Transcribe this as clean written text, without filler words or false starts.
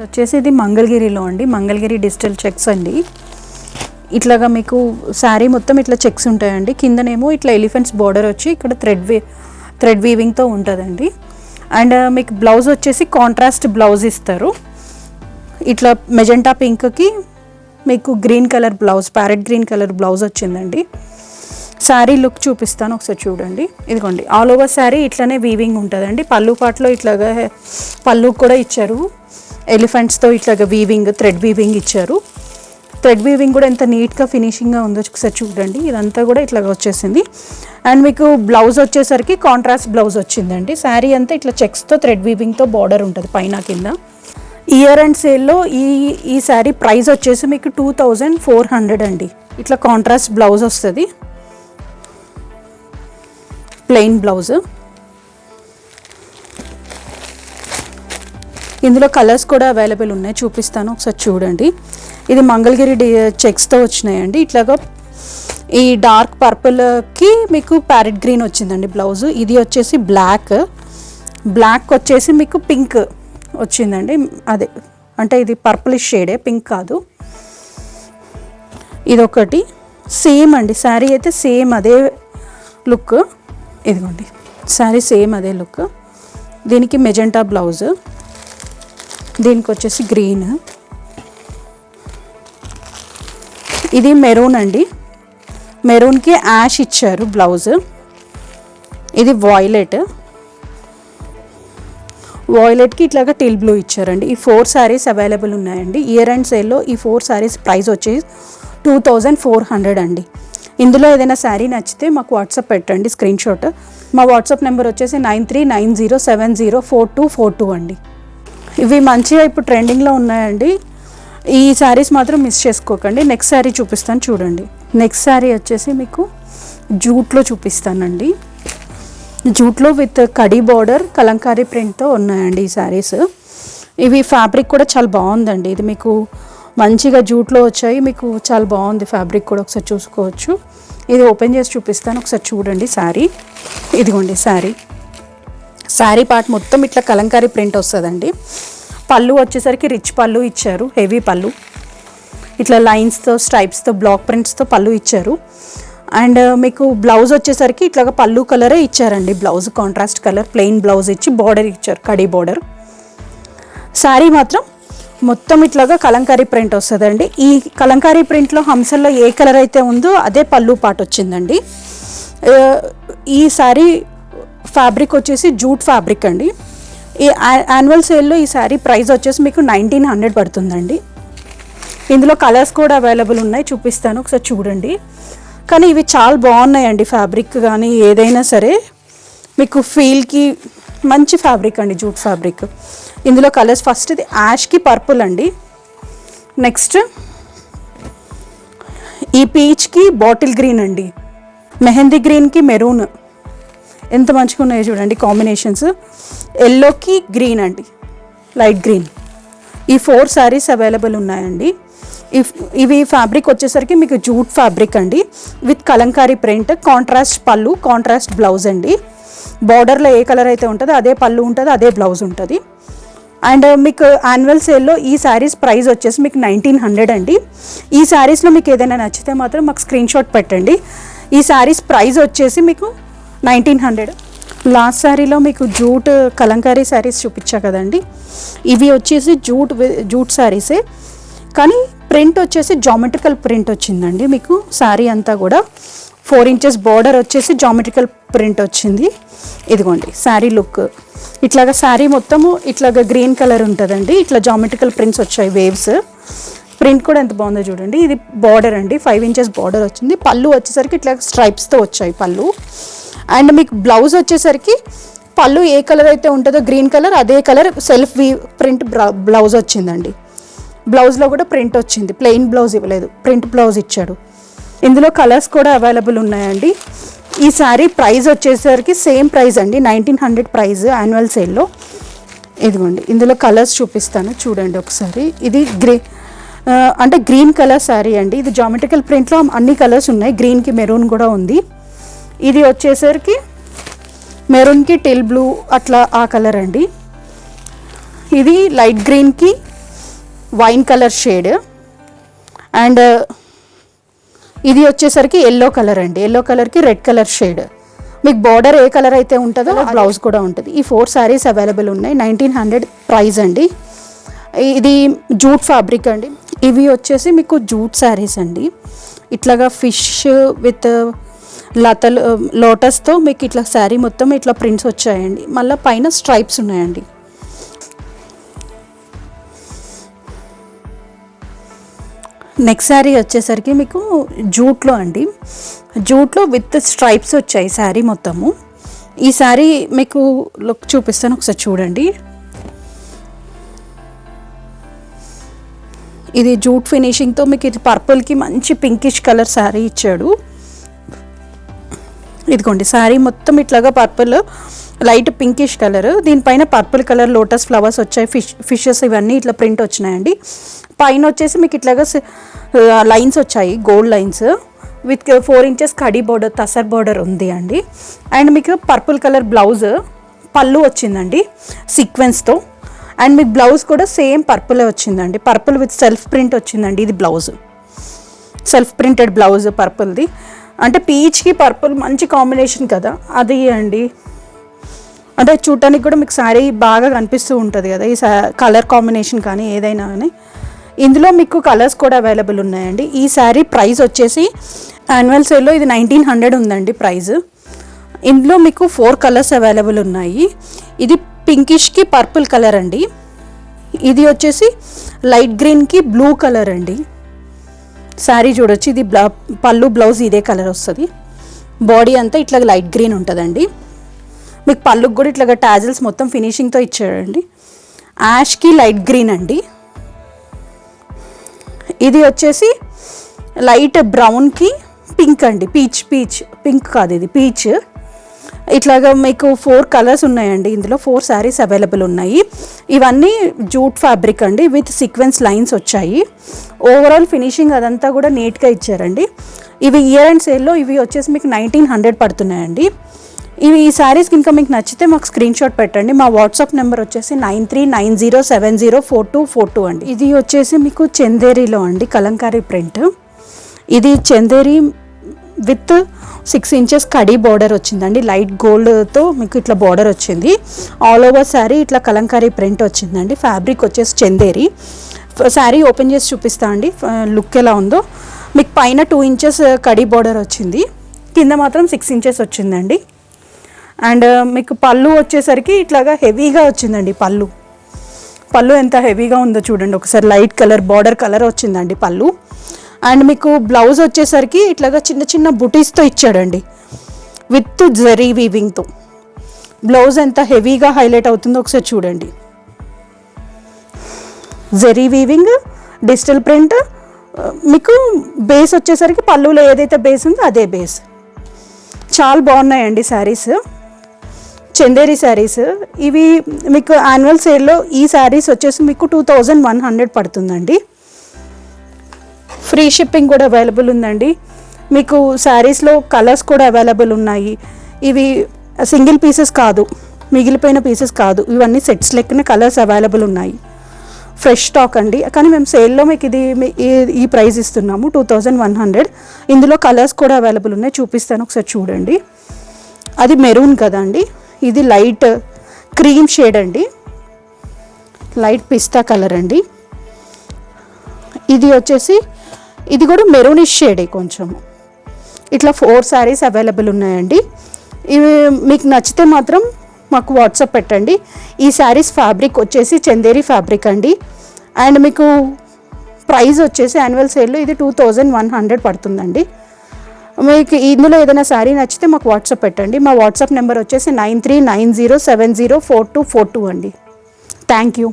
వచ్చేసి ఇది మంగళగిరిలో అండి, మంగళగిరి డిజిటల్ చెక్స్ అండి. ఇట్లాగా మీకు శారీ మొత్తం ఇట్లా చెక్స్ ఉంటాయండి. కిందనేమో ఇట్లా ఎలిఫెంట్స్ బార్డర్ వచ్చి ఇక్కడ థ్రెడ్ వీవింగ్తో ఉంటుందండి. అండ్ మీకు బ్లౌజ్ వచ్చేసి కాంట్రాస్ట్ బ్లౌజ్ ఇస్తారు. ఇట్లా మెజెంటా పింక్కి మీకు green colour blouse, parrot green colour blouse వచ్చిందండి. శారీ లుక్ చూపిస్తాను ఒకసారి చూడండి. ఇదిగోండి ఆల్ ఓవర్ శారీ ఇట్లానే వీవింగ్ ఉంటుందండి. పళ్ళు పాటలో ఇట్లాగా పళ్ళు కూడా ఇచ్చారు, ఎలిఫెంట్స్తో ఇట్లాగా వీవింగ్, థ్రెడ్ వీవింగ్ ఇచ్చారు. థ్రెడ్ వీవింగ్ కూడా ఎంత నీట్గా ఫినిషింగ్గా ఉందో ఒకసారి చూడండి. ఇదంతా కూడా ఇట్లాగా వచ్చేసింది. అండ్ మీకు బ్లౌజ్ వచ్చేసరికి కాంట్రాస్ట్ బ్లౌజ్ వచ్చిందండి. శారీ అంతా ఇట్లా చెక్స్తో థ్రెడ్ వీవింగ్తో బార్డర్ ఉంటుంది పైన కింద. ఇయర్ అండ్ సేల్లో ఈ శారీ ప్రైస్ వచ్చేసి మీకు 2400 అండి. ఇట్లా కాంట్రాస్ట్ బ్లౌజ్ వస్తుంది, ప్లెయిన్ బ్లౌజ్. ఇందులో కలర్స్ కూడా అవైలబుల్ ఉన్నాయి, చూపిస్తాను ఒకసారి చూడండి. ఇది మంగళగిరి చెక్స్తో వచ్చినాయండి. ఇట్లాగా ఈ డార్క్ పర్పుల్కి మీకు ప్యారెట్ గ్రీన్ వచ్చిందండి బ్లౌజ్. ఇది వచ్చేసి బ్లాక్ వచ్చేసి మీకు పింక్ వచ్చిందండి. అదే అంటే ఇది పర్పులిష్ షేడే, పింక్ కాదు. ఇదొకటి సేమ్ అండి, శారీ అయితే సేమ్ అదే లుక్. ఇదిగోండి శారీ సేమ్ అదే లుక్. దీనికి మెజెంటా బ్లౌజ్, దీనికి వచ్చేసి గ్రీన్. ఇది మెరూన్ అండి, మెరూన్కి యాష్ ఇచ్చారు బ్లౌజ్. ఇది వాయిలెట్కి ఇట్లాగా టిల్ బ్లూ ఇచ్చారండి. ఈ 4 శారీస్ అవైలబుల్ ఉన్నాయండి. ఇయర్ అండ్ సేల్లో ఈ 4 శారీస్ ప్రైస్ వచ్చేసి 2400 అండి. ఇందులో ఏదైనా శారీ నచ్చితే మాకు వాట్సాప్ పెట్టండి స్క్రీన్ షాట్. మా వాట్సాప్ నెంబర్ వచ్చేసి 9390704242 అండి. ఇవి మంచిగా ఇప్పుడు ట్రెండింగ్లో ఉన్నాయండి. ఈ శారీస్ మాత్రం మిస్ చేసుకోకండి. నెక్స్ట్ శారీ చూపిస్తాను చూడండి. నెక్స్ట్ శారీ వచ్చేసి మీకు జూట్లో చూపిస్తానండి. జూట్లో విత్ కడీ బార్డర్, కలంకారీ ప్రింట్తో ఉన్నాయండి ఈ శారీస్. ఇవి ఫ్యాబ్రిక్ కూడా చాలా బాగుందండి. ఇది మీకు మంచిగా జూట్లో వచ్చాయి, మీకు చాలా బాగుంది ఫ్యాబ్రిక్ కూడా. ఒకసారి చూసుకోవచ్చు. ఇది ఓపెన్ చేసి చూపిస్తాను ఒకసారి చూడండి శారీ. ఇదిగోండి శారీ పార్ట్ మొత్తం ఇట్లా కలంకారీ ప్రింట్ వస్తుందండి. పళ్ళు వచ్చేసరికి రిచ్ పళ్ళు ఇచ్చారు, హెవీ పళ్ళు. ఇట్లా లైన్స్తో, స్ట్రైప్స్తో, బ్లాక్ ప్రింట్స్తో పళ్ళు ఇచ్చారు. అండ్ మీకు బ్లౌజ్ వచ్చేసరికి ఇట్లాగా పళ్ళు కలరే ఇచ్చారండి. Blouse contrast colour plain blouse ఇచ్చి బార్డర్ ఇచ్చారు, కడీ బార్డర్. శారీ మాత్రం మొత్తం ఇట్లాగా కలంకారీ ప్రింట్ వస్తుందండి. ఈ కలంకారీ ప్రింట్లో హంసల్లో ఏ కలర్ అయితే ఉందో అదే పళ్ళు పాట వచ్చిందండి. ఈ శారీ ఫ్యాబ్రిక్ వచ్చేసి జూట్ ఫ్యాబ్రిక్ అండి. ఈ యాన్యువల్ సేల్లో ఈ శారీ ప్రైస్ వచ్చేసి మీకు 1900 పడుతుందండి. ఇందులో కలర్స్ కూడా అవైలబుల్ ఉన్నాయి, చూపిస్తాను ఒకసారి చూడండి. కానీ ఇవి చాలా బాగున్నాయండి, ఫ్యాబ్రిక్ కానీ ఏదైనా సరే మీకు ఫీల్కి మంచి ఫ్యాబ్రిక్ అండి, జూట్ ఫ్యాబ్రిక్. ఇందులో కలర్స్ ఫస్ట్ ఇది యాష్కి పర్పుల్ అండి. నెక్స్ట్ ఈ పీచ్కి బాటిల్ గ్రీన్ అండి, మెహందీ గ్రీన్కి మెరూన్. ఎంత మంచిగా ఉన్నాయో చూడండి కాంబినేషన్స్. ఎల్లోకి గ్రీన్ అండి, లైట్ గ్రీన్. ఈ 4 శారీస్ అవైలబుల్ ఉన్నాయండి. ఇవి ఫ్యాబ్రిక్ వచ్చేసరికి మీకు జూట్ ఫ్యాబ్రిక్ అండి, విత్ కలంకారీ ప్రింట్, కాంట్రాస్ట్ పళ్ళు, కాంట్రాస్ట్ బ్లౌజ్ అండి. బార్డర్లో ఏ కలర్ అయితే ఉంటుందో అదే పళ్ళు ఉంటుంది, అదే బ్లౌజ్ ఉంటుంది. అండ్ మీకు యాన్యువల్ సేల్లో ఈ శారీస్ ప్రైస్ వచ్చేసి మీకు 1900 అండి. ఈ శారీస్లో మీకు ఏదైనా నచ్చితే మాత్రం మాకు స్క్రీన్ షాట్ పెట్టండి. ఈ శారీస్ ప్రైస్ వచ్చేసి మీకు 1900. లాస్ట్ శారీలో మీకు జూట్ కలంకారీ శారీస్ చూపించా కదండి, ఇవి వచ్చేసి జూట్ శారీసే, కానీ ప్రింట్ వచ్చేసి జామెట్రికల్ ప్రింట్ వచ్చిందండి. మీకు శారీ అంతా కూడా 4 ఇంచెస్ బార్డర్ వచ్చేసి జామెట్రికల్ ప్రింట్ వచ్చింది. ఇదిగోండి శారీ లుక్. ఇట్లాగా శారీ మొత్తము ఇట్లాగా గ్రీన్ కలర్ ఉంటుందండి. ఇట్లా జామెట్రికల్ ప్రింట్స్ వచ్చాయి, వేవ్స్. ప్రింట్ కూడా ఎంత బాగుందో చూడండి. ఇది బార్డర్ అండి, 5 ఇంచెస్ బార్డర్ వచ్చింది. పళ్ళు వచ్చేసరికి ఇట్లా స్ట్రైప్స్తో వచ్చాయి పళ్ళు. అండ్ మీకు బ్లౌజ్ వచ్చేసరికి పళ్ళు ఏ కలర్ అయితే ఉంటుందో గ్రీన్ కలర్, అదే కలర్ సెల్ఫ్ ప్రింట్ బ్లౌజ్ వచ్చిందండి. బ్లౌజ్లో కూడా ప్రింట్ వచ్చింది, ప్లెయిన్ బ్లౌజ్ ఇవ్వలేదు, ప్రింట్ బ్లౌజ్ ఇచ్చాడు. ఇందులో కలర్స్ కూడా అవైలబుల్ ఉన్నాయండి. ఈ శారీ ప్రైస్ వచ్చేసరికి సేమ్ ప్రైస్ అండి, 1900 ప్రైస్ యాన్యువల్ సేల్లో. ఇదిగోండి ఇందులో కలర్స్ చూపిస్తాను చూడండి ఒకసారి. ఇది అంటే గ్రీన్ కలర్ శారీ అండి. ఇది జామెట్రికల్ ప్రింట్లో అన్ని కలర్స్ ఉన్నాయి, గ్రీన్కి మెరూన్ కూడా ఉంది. ఇది వచ్చేసరికి మెరూన్కి టిల్ బ్లూ అట్లా ఆ కలర్ అండి. ఇది లైట్ గ్రీన్కి వైన్ కలర్ షేడ్. అండ్ ఇది వచ్చేసరికి ఎల్లో కలర్ అండి. ఎల్లో కలర్కి రెడ్ కలర్ షేడ్. మీకు బార్డర్ ఏ కలర్ అయితే ఉంటుందో బ్లౌజ్ కూడా ఉంటుంది. ఈ 4 శారీస్ అవైలబుల్ ఉన్నాయి. 1900 ప్రైస్ అండి. ఇది జూట్ ఫ్యాబ్రిక్ అండి. ఇవి వచ్చేసి మీకు జూట్ శారీస్ అండి. ఇట్లాగా ఫిష్ విత్ లతలు లోటస్తో మీకు ఇట్లా శారీ మొత్తం ఇట్లా ప్రింట్స్ వచ్చాయండి. మళ్ళీ పైన స్ట్రైప్స్ ఉన్నాయండి. నెక్స్ట్ శారీ వచ్చేసరికి మీకు జూట్లో అండి. జూట్లో విత్ స్ట్రైప్స్ వచ్చాయి శారీ మొత్తము. ఈ శారీ మీకు లుక్ చూపిస్తాను, ఒకసారి చూడండి. ఇది జూట్ ఫినిషింగ్తో మీకు ఇది పర్పుల్కి మంచి పింకిష్ కలర్ శారీ ఇచ్చాడు. ఇదిగోండి శారీ మొత్తం ఇట్లాగా పర్పుల్ లైట్ పింకిష్ కలర్, దీనిపైన పర్పుల్ కలర్ లోటస్ ఫ్లవర్స్ వచ్చాయి, ఫిషెస్ ఇవన్నీ ఇట్లా ప్రింట్ వచ్చినాయండి. పైన వచ్చేసి మీకు ఇట్లాగా లైన్స్ వచ్చాయి, gold lines with 4 inches khadi border, tussar border ఉంది అండి. అండ్ మీకు పర్పుల్ కలర్ బ్లౌజ్, పళ్ళు వచ్చిందండి సీక్వెన్స్తో. అండ్ మీకు బ్లౌజ్ కూడా సేమ్ పర్పులే వచ్చిందండి. పర్పుల్ విత్ సెల్ఫ్ ప్రింట్ వచ్చిందండి. ఇది బ్లౌజ్, సెల్ఫ్ ప్రింటెడ్ బ్లౌజ్ పర్పుల్ది. అంటే పీచ్కి పర్పుల్ మంచి కాంబినేషన్ కదా, అది అండి. అంటే చూడటానికి కూడా మీకు శారీ బాగా కనిపిస్తూ ఉంటుంది కదా ఈ కలర్ కాంబినేషన్ కానీ ఏదైనా కానీ. ఇందులో మీకు కలర్స్ కూడా అవైలబుల్ ఉన్నాయండి. ఈ శారీ ప్రైస్ వచ్చేసి యాన్యువల్ సేల్లో ఇది 1900 ఉందండి ప్రైస్. ఇందులో మీకు 4 కలర్స్ అవైలబుల్ ఉన్నాయి. ఇది పింకిష్కి పర్పుల్ కలర్ అండి. ఇది వచ్చేసి లైట్ గ్రీన్కి బ్లూ కలర్ అండి. శారీ చూడొచ్చు, ఇది పళ్ళు బ్లౌజ్ ఇదే కలర్ వస్తుంది. బాడీ అంతా ఇట్లా లైట్ గ్రీన్ ఉంటుందండి. మీకు పళ్ళుకి కూడా ఇట్లా టాజిల్స్ మొత్తం ఫినిషింగ్తో ఇచ్చాడండి. యాష్కి లైట్ గ్రీన్ అండి. ఇది వచ్చేసి లైట్ బ్రౌన్కి పింక్ అండి. పీచ్ పింక్ కాదు, ఇది పీచ్. ఇట్లాగా మీకు 4 కలర్స్ ఉన్నాయండి. ఇందులో 4 శారీస్ అవైలబుల్ ఉన్నాయి. ఇవన్నీ జూట్ ఫ్యాబ్రిక్ అండి విత్ సీక్వెన్స్ లైన్స్ వచ్చాయి. ఓవరాల్ ఫినిషింగ్ అదంతా కూడా నీట్గా ఇచ్చారండి. ఇవి ఇయర్ అండ్ సేల్లో ఇవి వచ్చేసి మీకు 1900 పడుతున్నాయండి. ఈ శారీస్ కనుక మీకు నచ్చితే మాకు స్క్రీన్ షాట్ పెట్టండి. మా వాట్సాప్ నెంబర్ వచ్చేసి 9390704242 అండి. ఇది వచ్చేసి మీకు చందేరిలో అండి, కలంకారీ ప్రింట్. ఇది Chanderi with 6 inches khadi border వచ్చిందండి. లైట్ గోల్డ్తో మీకు ఇట్లా బార్డర్ వచ్చింది. ఆల్ ఓవర్ శారీ ఇట్లా కలంకారీ ప్రింట్ వచ్చిందండి. ఫ్యాబ్రిక్ వచ్చేసి చందేరి. శారీ ఓపెన్ చేసి చూపిస్తా అండి లుక్ ఎలా ఉందో. మీకు పైన 2 ఇంచెస్ కడీ బార్డర్ వచ్చింది, కింద మాత్రం 6 ఇంచెస్ వచ్చిందండి. అండ్ మీకు పళ్ళు వచ్చేసరికి ఇట్లాగా హెవీగా వచ్చిందండి. పళ్ళు ఎంత హెవీగా ఉందో చూడండి ఒకసారి. లైట్ కలర్ బార్డర్ కలర్ వచ్చిందండి పళ్ళు. అండ్ మీకు బ్లౌజ్ వచ్చేసరికి ఇట్లాగా చిన్న చిన్న బుటీస్తో ఇచ్చాడండి విత్ జరీ వీవింగ్తో. బ్లౌజ్ ఎంత హెవీగా హైలైట్ అవుతుందో ఒకసారి చూడండి. Zari weaving, digital print. మీకు బేస్ వచ్చేసరికి పళ్ళులో ఏదైతే బేస్ ఉందో అదే బేస్. చాలా బాగున్నాయండి శారీస్, చందేరి శారీస్. ఇవి మీకు యాన్యువల్ సేల్లో ఈ శారీస్ వచ్చేసి మీకు 2100 పడుతుందండి. ఫ్రీ షిప్పింగ్ కూడా అవైలబుల్ ఉందండి. మీకు శారీస్లో కలర్స్ కూడా అవైలబుల్ ఉన్నాయి. ఇవి సింగిల్ పీసెస్ కాదు, మిగిలిపోయిన పీసెస్ కాదు, ఇవన్నీ సెట్స్ లెక్కన కలర్స్ అవైలబుల్ ఉన్నాయి. ఫ్రెష్ స్టాక్ అండి. కానీ మేము సేల్లో మీకు ఇది ఈ ప్రైస్ ఇస్తున్నాము 2100. ఇందులో కలర్స్ కూడా అవైలబుల్ ఉన్నాయి, చూపిస్తాను ఒకసారి చూడండి. అది మెరూన్ కదండి, ఇది లైట్ క్రీమ్ షేడ్ అండి, లైట్ పిస్తా కలర్ అండి. ఇది వచ్చేసి ఇది కూడా మెరూనిష్ షేడే కొంచెం. ఇట్లా 4 శారీస్ అవైలబుల్ ఉన్నాయండి. ఇవి మీకు నచ్చితే మాత్రం మాకు వాట్సాప్ పెట్టండి. ఈ శారీస్ ఫ్యాబ్రిక్ వచ్చేసి చందేరి ఫ్యాబ్రిక్ అండి. అండ్ మీకు ప్రైస్ వచ్చేసి యాన్యువల్ సేల్లో ఇది 2100 పడుతుందండి. మీకు ఇందులో ఏదైనా శారీ నచ్చితే మాకు వాట్సాప్ పెట్టండి. మా వాట్సాప్ నెంబర్ వచ్చేసి 9390704242 అండి. Thank you.